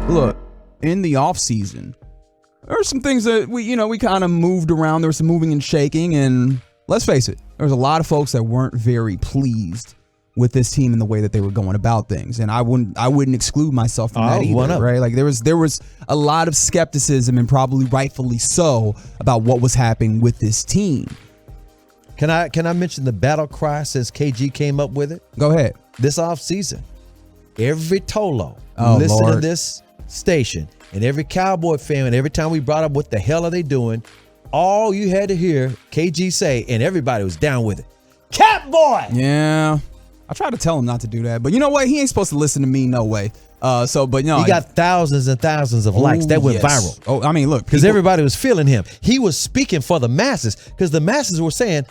Look, in the offseason, there were some things that we kind of moved around. There was some moving and shaking, and let's face it, there was a lot of folks that weren't very pleased with this team and the way that they were going about things. And I wouldn't exclude myself from that either, right? Like there was a lot of skepticism, and probably rightfully so, about what was happening with this team. Can I mention the battle cry since KG came up with it? Go ahead. This offseason, every Tolo listened to this station, and every Cowboy fan, and every time we brought up what the hell are they doing, all you had to hear KG say, and everybody was down with it, Catboy! Yeah. I tried to tell him not to do that, but you know what? He ain't supposed to listen to me, no way. He got thousands and thousands of likes. That went viral. Oh, I mean, look. Because everybody was feeling him. He was speaking for the masses, because the masses were saying,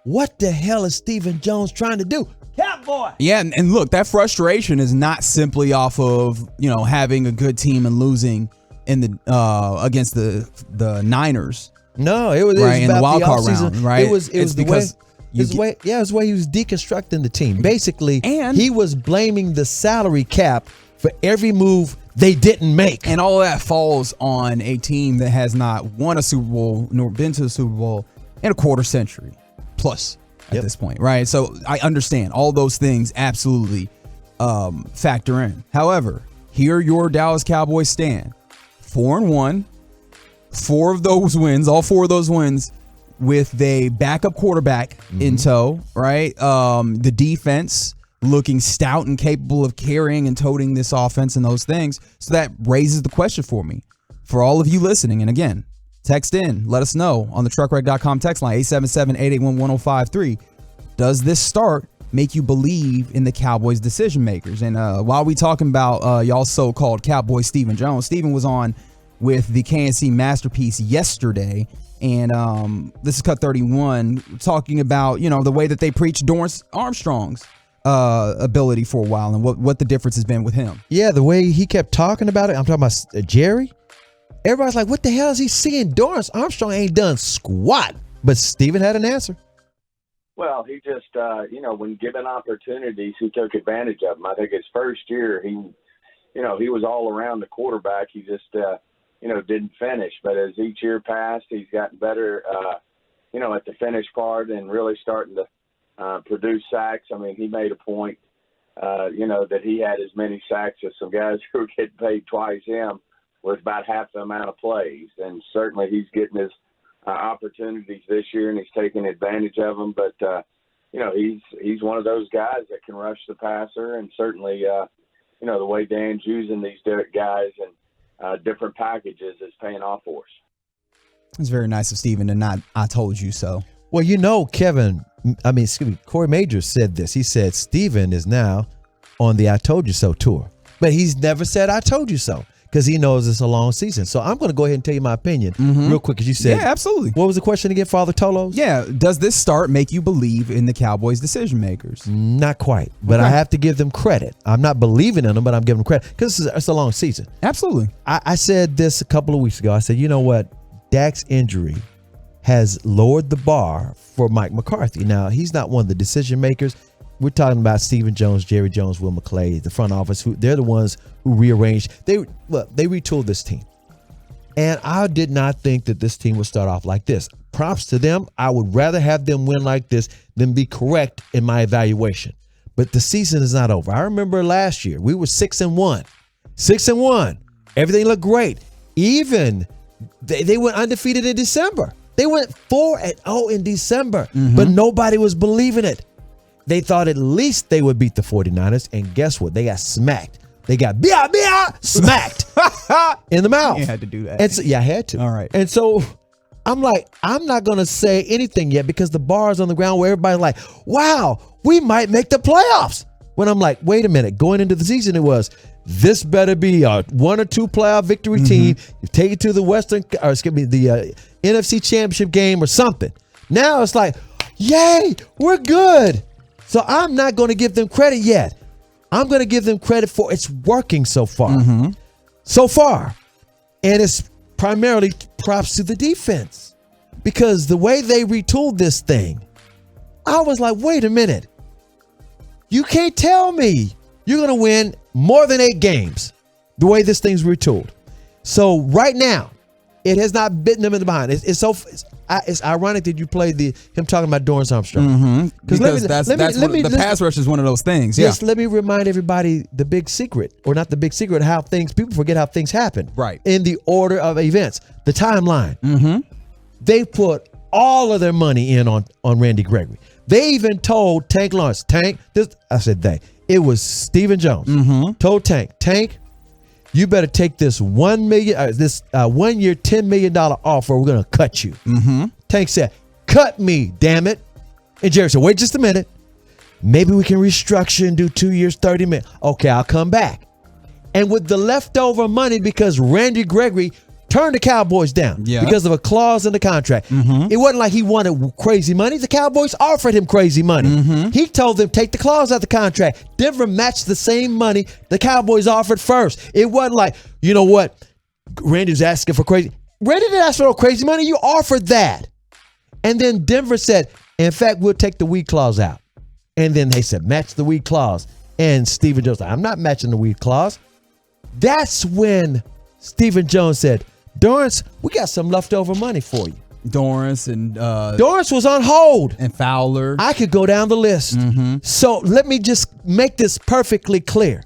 what the hell is Stephen Jones trying to do? Catboy! Yeah, and look, that frustration is not simply off of, having a good team and losing in the against the Niners. No, it was right, in the wild card round, right? It was the way he was deconstructing the team. Basically, and he was blaming the salary cap for every move they didn't make. And all of that falls on a team that has not won a Super Bowl nor been to a Super Bowl in a quarter century plus at this point, right? So I understand all those things absolutely factor in. However, here your Dallas Cowboys stand 4-1, all four of those wins with a backup quarterback in tow, right? The defense looking stout and capable of carrying and toting this offense and those things. So that raises the question for me, for all of you listening. And again, text in, let us know on the truckwreck.com text line, 877-881-1053. Does this start make you believe in the Cowboys decision makers? And while we talking about y'all so-called Cowboy Stephen Jones, Stephen was on with the KNC Masterpiece yesterday, and this is Cut 31, talking about the way that they preached Dorrance Armstrong's ability for a while, and what the difference has been with him. Yeah, the way he kept talking about it. I'm talking about Jerry. Everybody's like, what the hell is he seeing? Dorrance Armstrong ain't done squat. But Stephen had an answer. Well, he just, when given opportunities, he took advantage of them. I think his first year, he was all around the quarterback. He just, didn't finish. But as each year passed, he's gotten better, at the finish part and really starting to produce sacks. I mean, he made a point, that he had as many sacks as some guys who were getting paid twice him with about half the amount of plays. And certainly he's getting his opportunities this year, and he's taking advantage of them. But, he's one of those guys that can rush the passer, and certainly, the way Dan's using these guys and different packages is paying off for us. It's very nice of Stephen to not, I told you so. Well, Corey Majors said this. He said Stephen is now on the I Told You So tour, but he's never said I told you so, because he knows it's a long season. So I'm going to go ahead and tell you my opinion real quick, as you said. Yeah, absolutely. What was the question again, Father Tolos? Yeah, does this start make you believe in the Cowboys decision makers? Not quite, but I have to give them credit. I'm not believing in them, but I'm giving them credit, because it's a long season. Absolutely. I said this a couple of weeks ago. I said, you know what? Dak's injury has lowered the bar for Mike McCarthy. Now, he's not one of the decision makers. We're talking about Stephen Jones, Jerry Jones, Will McClay, the front office. They're the ones who rearranged. They retooled this team. And I did not think that this team would start off like this. Props to them. I would rather have them win like this than be correct in my evaluation. But the season is not over. I remember last year, we were 6-1. 6-1. Everything looked great. Even they went undefeated in December. They went 4-0 in December, but nobody was believing it. They thought at least they would beat the 49ers, and guess what? They got smacked. They got smacked in the mouth. You had to do that. And so, I had to. All right. And so I'm like, I'm not going to say anything yet, because the bar is on the ground where everybody's like, wow, we might make the playoffs. When I'm like, wait a minute, going into the season, it was, this better be a 1 or 2 playoff victory team. You take it to the the NFC Championship game or something. Now it's like, yay, we're good. So I'm not going to give them credit yet. I'm going to give them credit for it's working so far. So far. And it's primarily props to the defense, because the way they retooled this thing, I was like, wait a minute. You can't tell me you're going to win more than 8 games the way this thing's retooled. So right now, it has not bitten them in the behind. It's ironic that you played him talking about Dorrance Armstrong. Because the pass rush is one of those things. Yeah. Just let me remind everybody the big secret, or not the big secret, people forget how things happen. Right. In the order of events, the timeline. They put all of their money in on Randy Gregory. They even told Tank Lawrence, it was Stephen Jones, told Tank, you better take this $1 year, $10 million offer. We're going to cut you. Tank said, cut me, damn it. And Jerry said, wait just a minute. Maybe we can restructure and do 2 years, $30 million. Okay, I'll come back. And with the leftover money, because Randy Gregory turned the Cowboys down because of a clause in the contract. It wasn't like he wanted crazy money. The Cowboys offered him crazy money. He told them, take the clause out of the contract. Denver matched the same money the Cowboys offered first. It wasn't like, you know what, Randy's asking for crazy. Randy didn't ask for no crazy money. You offered that. And then Denver said, in fact, we'll take the weed clause out. And then they said, match the weed clause. And Stephen Jones said, I'm not matching the weed clause. That's when Stephen Jones said, Dorrance, we got some leftover money for you. Dorrance was on hold. And Fowler. I could go down the list. So let me just make this perfectly clear.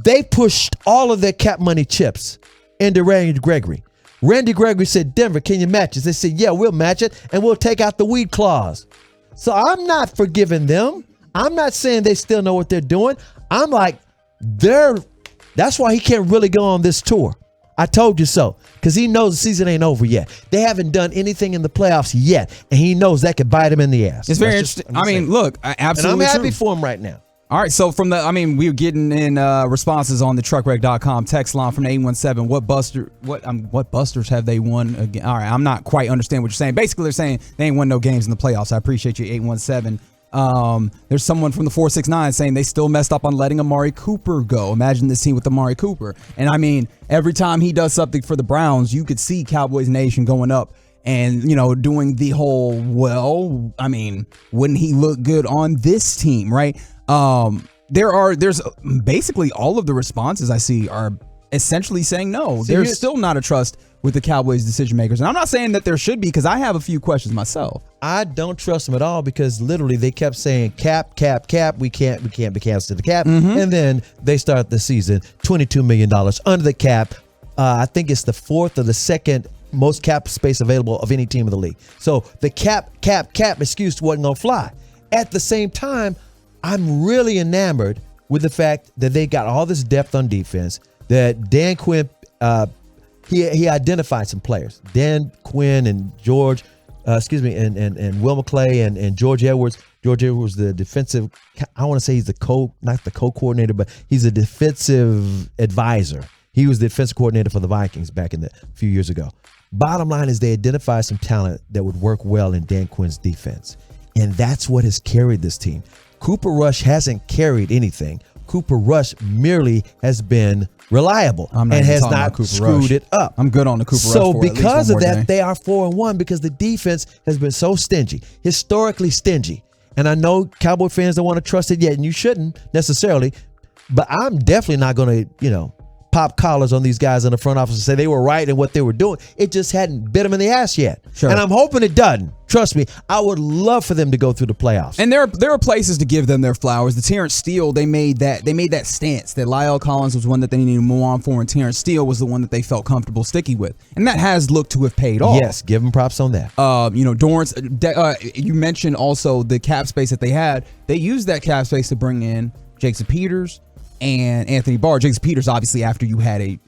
They pushed all of their cap money chips into Randy Gregory. Randy Gregory said, Denver, can you match it? They said, yeah, we'll match it, and we'll take out the weed clause. So I'm not forgiving them. I'm not saying they still know what they're doing. I'm like, that's why he can't really go on this tour. I told you so, because he knows the season ain't over yet. They haven't done anything in the playoffs yet, and he knows that could bite him in the ass. It's very interesting. Look, absolutely. And I'm happy for him right now. All right, so we're getting in responses on the truckwreck.com text line from the 817. What busters have they won again? All right, I'm not quite understanding what you're saying. Basically, they're saying they ain't won no games in the playoffs. I appreciate you, 817. There's someone from the 469 saying they still messed up on letting Amari Cooper go. Imagine this team with Amari Cooper. And every time he does something for the Browns, you could see Cowboys Nation going up and, doing the whole, wouldn't he look good on this team, right? There's basically all of the responses I see are essentially saying no. There's still not a trust with the Cowboys decision makers. And I'm not saying that there should be, because I have a few questions myself. I don't trust them at all, because literally they kept saying cap. We can't be canceled to the cap. And then they start the season $22 million under the cap. I think it's the fourth or the second most cap space available of any team in the league. So the cap excuse wasn't going to fly. At the same time, I'm really enamored with the fact that they got all this depth on defense, that Dan Quinn, he identified some players. Dan Quinn and and Will McClay and George Edwards. George Edwards, the defensive, I want to say he's not the co-coordinator, but he's a defensive advisor. He was the defensive coordinator for the Vikings back a few years ago. Bottom line is they identified some talent that would work well in Dan Quinn's defense. And that's what has carried this team. Cooper Rush hasn't carried anything. Cooper Rush merely has been reliable and has not screwed it up. I'm good on the Cooper Rush. So because of that, they are 4-1 because the defense has been so stingy, historically stingy. And I know Cowboy fans don't want to trust it yet, and you shouldn't necessarily, but I'm definitely not going to, pop collars on these guys in the front office and say they were right in what they were doing. It just hadn't bit them in the ass yet. Sure. And I'm hoping it doesn't. Trust me, I would love for them to go through the playoffs. And there are places to give them their flowers. The Terrence Steele, they made that stance that Lyle Collins was one that they needed to move on for, and Terrence Steele was the one that they felt comfortable sticking with. And that has looked to have paid off. Yes, give them props on that. Dorrance, you mentioned also the cap space that they had. They used that cap space to bring in Jason Peters and Anthony Barr. Jason Peters, obviously, after you had a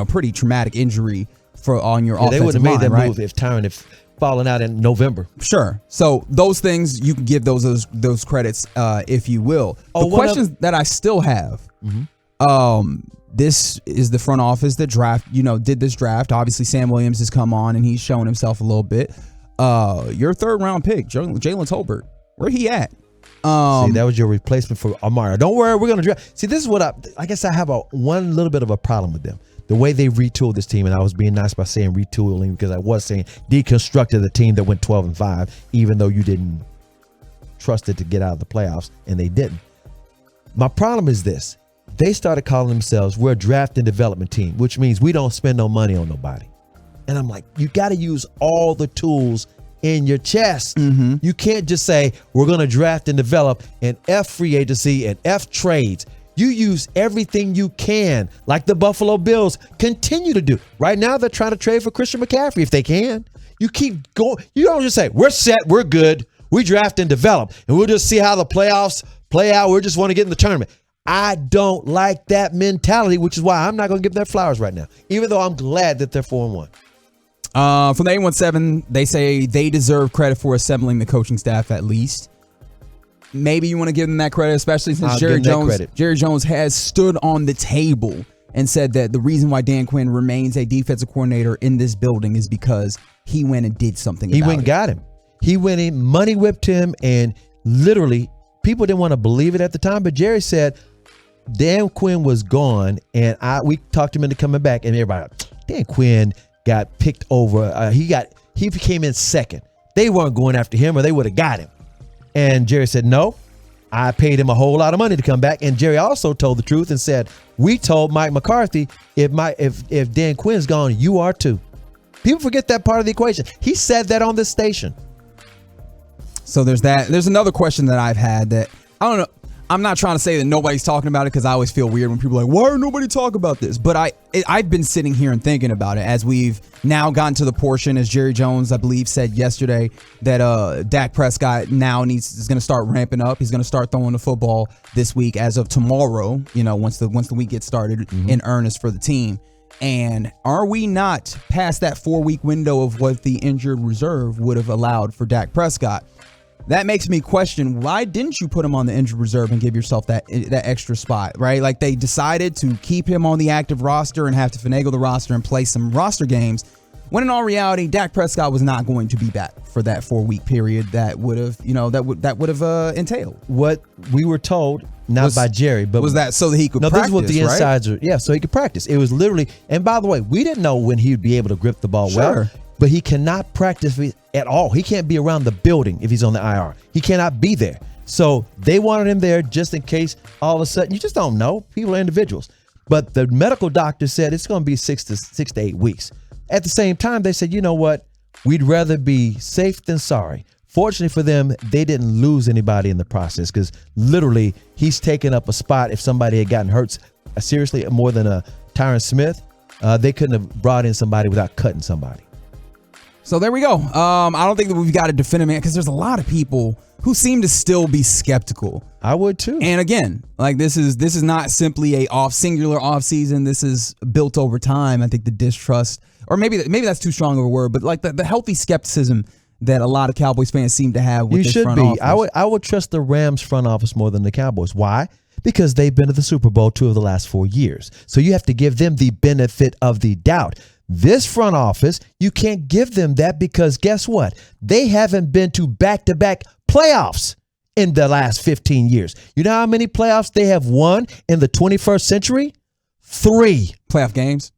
pretty traumatic injury on your offensive line, they would have made that right? move if Tyron had fallen out in November. Sure. So those things, you can give those credits, if you will. The questions that I still have, this is the front office that did this draft. Obviously, Sam Williams has come on and he's shown himself a little bit. Your third round pick, Jalen Tolbert, where he at? See, that was your replacement for Amari. Don't worry, we're going to draft. See, this is what I guess I have one little bit of a problem with them. The way they retooled this team, and I was being nice by saying retooling because I was saying deconstructed a team that went 12-5, even though you didn't trust it to get out of the playoffs, and they didn't. My problem is this. they started calling themselves, we're a draft and development team, which means we don't spend no money on nobody. And I'm like, you got to use all the tools in your chest. You can't just say, we're going to draft and develop and F free agency and F trades. You use everything you can, like the Buffalo Bills continue to do. Right now, they're trying to trade for Christian McCaffrey if they can. You keep going. You don't just say, we're set, we're good, we draft and develop, and we'll just see how the playoffs play out. We just want to get in the tournament. I don't like that mentality, which is why I'm not going to give them their flowers right now, even though I'm glad that they're 4-1. From the 817, they say they deserve credit for assembling the coaching staff at least. Maybe you want to give them that credit, especially since Jerry Jones has stood on the table and said that the reason why Dan Quinn remains a defensive coordinator in this building is because he went and did something about it. He went and got him. He went in, money whipped him, and literally, people didn't want to believe it at the time, but Jerry said Dan Quinn was gone, and we talked him into coming back, and everybody, Dan Quinn got picked over. He came in second. They weren't going after him, or they would have got him. And Jerry said, no, I paid him a whole lot of money to come back. And Jerry also told the truth and said, we told Mike McCarthy, if Dan Quinn's gone, you are too. People forget that part of the equation. He said that on this station. So there's that. There's another question that I've had that, I don't know. I'm not trying to say that nobody's talking about it because I always feel weird when people are like, why are nobody talking about this? But I've been sitting here and thinking about it as we've now gotten to the portion, as Jerry Jones, I believe, said yesterday, that Dak Prescott now is going to start ramping up. He's going to start throwing the football this week as of tomorrow, once the week gets started in earnest for the team. And are we not past that 4-week window of what the injured reserve would have allowed for Dak Prescott? That makes me question, why didn't you put him on the injured reserve and give yourself that extra spot, right? Like, they decided to keep him on the active roster and have to finagle the roster and play some roster games, when in all reality, Dak Prescott was not going to be back for that 4-week period that would have, that would have entailed. What we were told, not by Jerry, but was that so that he could practice, this is what the insides are. Yeah, so he could practice. It was literally, and by the way, we didn't know when he'd be able to grip the ball well. But he cannot practice at all. He can't be around the building if he's on the IR. He cannot be there. So they wanted him there just in case all of a sudden, you just don't know. People are individuals. But the medical doctor said it's going to be 6 to 8 weeks. At the same time, they said, you know what? We'd rather be safe than sorry. Fortunately for them, they didn't lose anybody in the process because literally he's taken up a spot. If somebody had gotten hurt seriously more than a Tyron Smith, they couldn't have brought in somebody without cutting somebody. So there we go. I don't think that we've got a definitive, because there's a lot of people who seem to still be skeptical. I would too. And again, like this is not simply singular off season. This is built over time. I think the distrust, or maybe that's too strong of a word, but like the healthy skepticism that a lot of Cowboys fans seem to have with this front office. I would trust the Rams front office more than the Cowboys. Why? Because they've been to the Super Bowl 2 of the last 4 years. So you have to give them the benefit of the doubt. This front office, you can't give them that because guess what? They haven't been to back-to-back playoffs in the last 15 years. You know how many playoffs they have won in the 21st century? 3. Playoff games.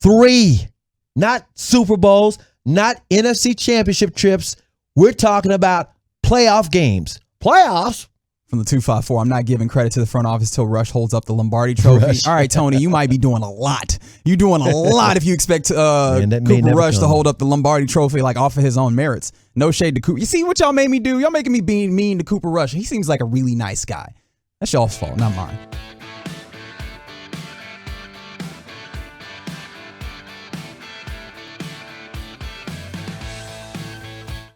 3. Not Super Bowls, not NFC championship trips. We're talking about playoff games. Playoffs? From the 254, I'm not giving credit to the front office till Rush holds up the Lombardi trophy. Rush. All right, Tony, you might be doing a lot. You're doing a lot if you expect Cooper Rush to hold up the Lombardi trophy like off of his own merits. No shade to Cooper. You see what y'all made me do? Y'all making me be mean to Cooper Rush. He seems like a really nice guy. That's y'all's fault, not mine.